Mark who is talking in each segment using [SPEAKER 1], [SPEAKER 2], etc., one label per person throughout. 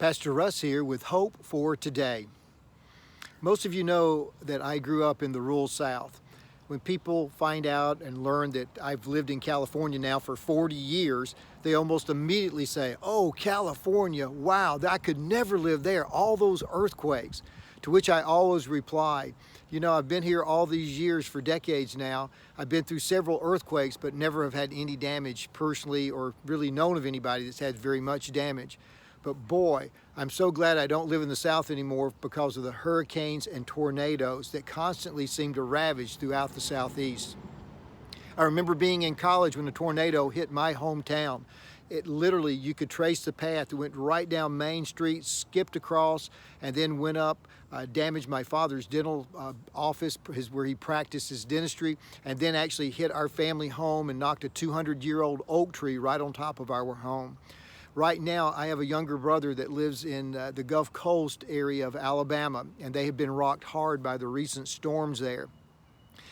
[SPEAKER 1] Pastor Russ here with Hope for Today. Most of you know that I grew up in the rural South. When people find out and learn that I've lived in California now for 40 years, they almost immediately say, "Oh, California, wow, I could never live there, all those earthquakes." To which I always reply, I've been here all these years for decades now. I've been through several earthquakes, but never have had any damage personally or really known of anybody that's had very much damage. But boy, I'm so glad I don't live in the South anymore because of the hurricanes and tornadoes that constantly seem to ravage throughout the Southeast. I remember being in college when a tornado hit my hometown. It literally, you could trace the path. It went right down Main Street, skipped across, and then went up, damaged my father's dental office, where he practiced his dentistry, and then actually hit our family home and knocked a 200-year-old oak tree right on top of our home. Right now, I have a younger brother that lives in the Gulf Coast area of Alabama, and they have been rocked hard by the recent storms there.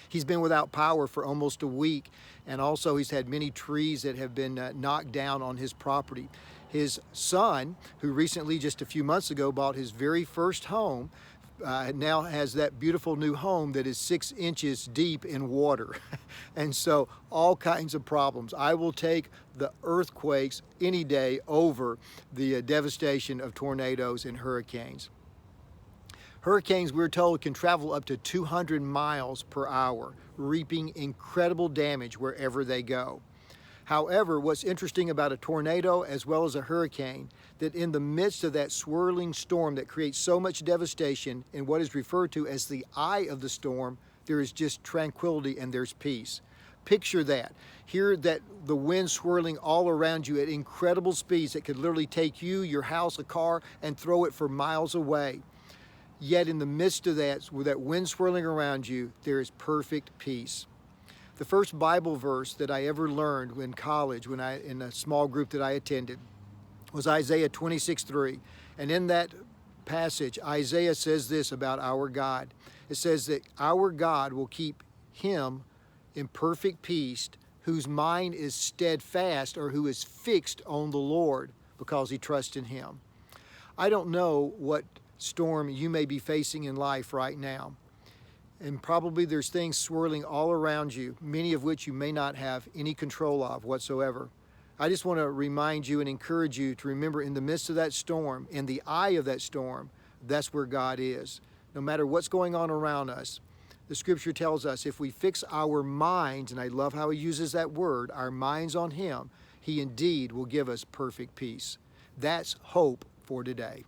[SPEAKER 1] He's been without power for almost a week, and also he's had many trees that have been knocked down on his property. His son, who recently, just a few months ago, bought his very first home, now has that beautiful new home that is 6 inches deep in water. And so all kinds of problems. I will take the earthquakes any day over the devastation of tornadoes and hurricanes. Hurricanes, we're told, can travel up to 200 miles per hour, reaping incredible damage wherever they go. However, what's interesting about a tornado as well as a hurricane, that in the midst of that swirling storm that creates so much devastation in what is referred to as the eye of the storm, there is just tranquility and there's peace. Picture that. Hear that the wind swirling all around you at incredible speeds that could literally take you, your house, a car, and throw it for miles away. Yet in the midst of that, with that wind swirling around you, there is perfect peace. The first Bible verse that I ever learned in college, in a small group that I attended, was Isaiah 26:3. And in that passage, Isaiah says this about our God. It says that our God will keep him in perfect peace, whose mind is steadfast, or who is fixed on the Lord, because he trusts in him. I don't know what storm you may be facing in life right now. And probably there's things swirling all around you, many of which you may not have any control of whatsoever. I just want to remind you and encourage you to remember, in the midst of that storm, in the eye of that storm, that's where God is. No matter what's going on around us, the scripture tells us if we fix our minds, and I love how he uses that word, our minds on him, he indeed will give us perfect peace. That's hope for today.